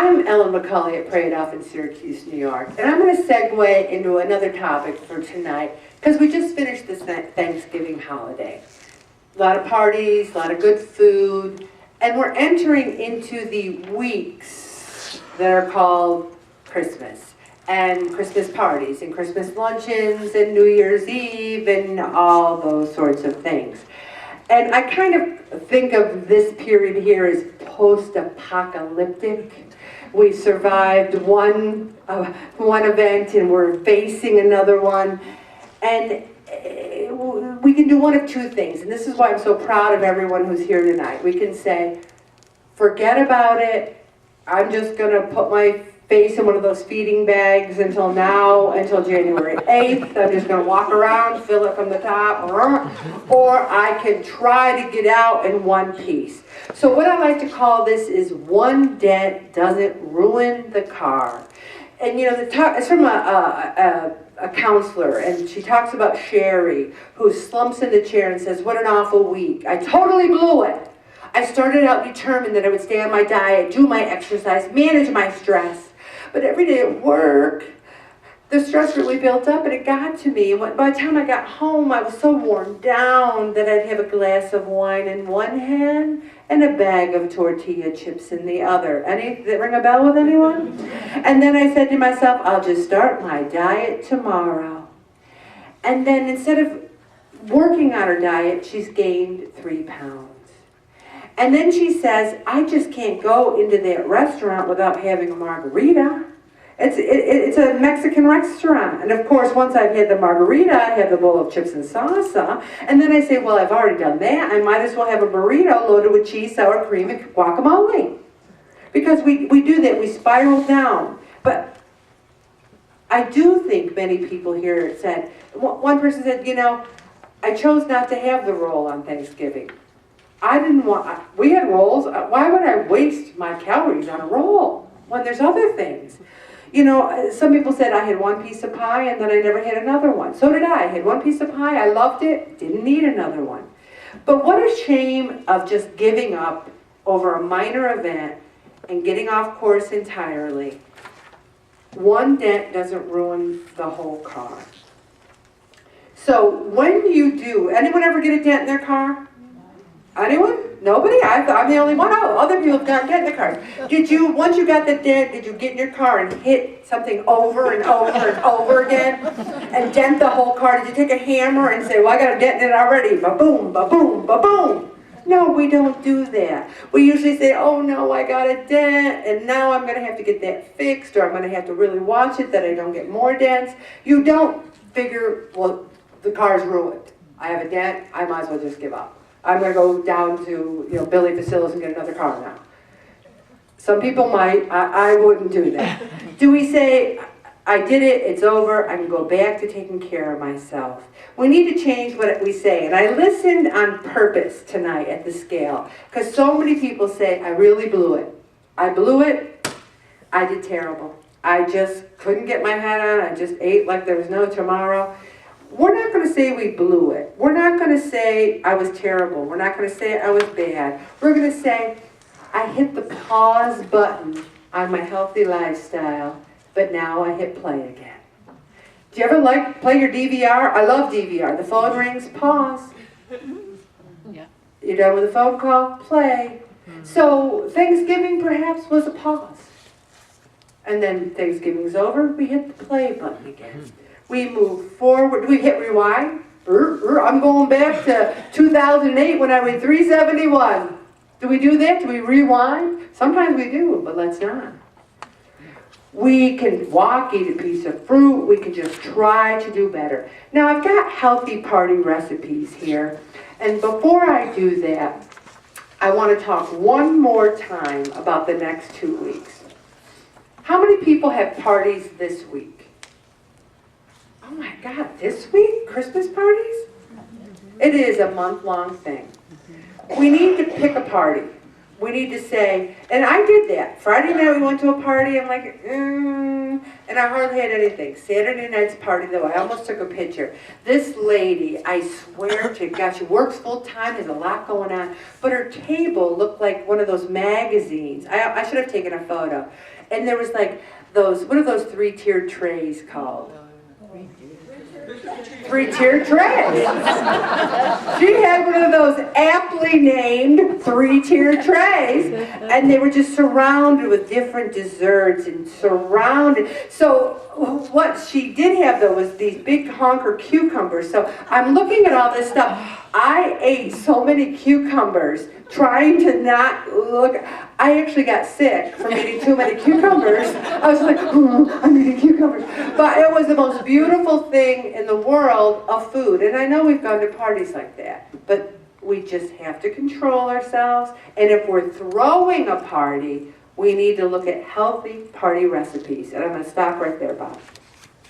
I'm Ellen McCauley at Pray It Off in Syracuse, New York, and I'm going to segue into another topic for tonight because we just finished this Thanksgiving holiday. A lot of parties, a lot of good food, and we're entering into the weeks that are called Christmas, and Christmas parties, and Christmas luncheons, and New Year's Eve, and all those sorts of things. And I kind of think of this period here as post-apocalyptic. We survived one event and we're facing another one. And we can do one of two things. And this is why I'm so proud of everyone who's here tonight. We can say, forget about it. I'm just going to put my face in one of those feeding bags until January 8th. I'm just going to walk around, fill it from the top, or I can try to get out in one piece. So what I like to call this is one dent doesn't ruin the car. And you know, it's from a counselor, and she talks about Sherry, who slumps in the chair and says, what an awful week. I totally blew it. I started out determined that I would stay on my diet, do my exercise, manage my stress. But every day at work, the stress really built up and it got to me. And by the time I got home, I was so worn down that I'd have a glass of wine in one hand and a bag of tortilla chips in the other. Does it ring a bell with anyone? And then I said to myself, I'll just start my diet tomorrow. And then instead of working on her diet, she's gained 3 pounds. And then she says, I just can't go into that restaurant without having a margarita. It's a Mexican restaurant. And of course, once I've had the margarita, I have the bowl of chips and salsa. And then I say, well, I've already done that. I might as well have a burrito loaded with cheese, sour cream, and guacamole. Because we do that. We spiral down. But I do think many people here said, one person said, you know, I chose not to have the roll on Thanksgiving. We had rolls. Why would I waste my calories on a roll when there's other things? You know, some people said I had one piece of pie and then I never had another one. So did I. I had one piece of pie, I loved it, didn't need another one. But what a shame of just giving up over a minor event and getting off course entirely. One dent doesn't ruin the whole car. So when you do, anyone ever get a dent in their car? Anyone? Nobody? I'm the only one. Oh, other people have got dent in their cars. Once you got the dent, did you get in your car and hit something over and over and over again and dent the whole car? Did you take a hammer and say, well, I got a dent in it already, ba-boom, ba-boom, ba-boom? No, we don't do that. We usually say, oh no, I got a dent and now I'm going to have to get that fixed, or I'm going to have to really watch it that I don't get more dents. You don't figure, well, the car's ruined. I have a dent, I might as well just give up. I'm going to go down to Billy Facilis and get another car now. Some people might. I wouldn't do that. Do we say, I did it, it's over, I can go back to taking care of myself? We need to change what we say. And I listened on purpose tonight at the scale, because so many people say, I really blew it. I blew it. I did terrible. I just couldn't get my head on. I just ate like there was no tomorrow. We're not going to say we blew it. We're not going to say I was terrible. We're not going to say I was bad. We're going to say I hit the pause button on my healthy lifestyle, but now I hit play again. Do you ever play your DVR? I love DVR. The phone rings, pause. Yeah. You're done with a phone call, play. So Thanksgiving perhaps was a pause. And then Thanksgiving's over, we hit the play button again. We move forward. We hit rewind. I'm going back to 2008 when I weighed 371. Do we do that? Do we rewind? Sometimes we do, but let's not. We can walk, eat a piece of fruit. We can just try to do better. Now, I've got healthy party recipes here. And before I do that, I want to talk one more time about the next 2 weeks. How many people have parties this week? Oh my God, this week? Christmas parties? It is a month-long thing. We need to pick a party. we need to say, and I did that. Friday night we went to a party, I'm like, and I hardly had anything. Saturday night's party though, I almost took a picture. This lady, I swear to God, she works full time, has a lot going on, but her table looked like one of those magazines. I should have taken a photo. And there was like those, what are those three-tiered trays called? Three-tiered trays. She had one of those aptly named three-tiered trays, and they were just surrounded with different desserts and surrounded. So what she did have though was these big honker cucumbers. So I'm looking at all this stuff. I ate so many cucumbers trying to not look. I actually got sick from eating too many cucumbers. I was like, I'm eating cucumbers. But it was the most beautiful thing in the world of food. And I know we've gone to parties like that, but we just have to control ourselves. And if we're throwing a party, we need to look at healthy party recipes. And I'm going to stop right there, Bob.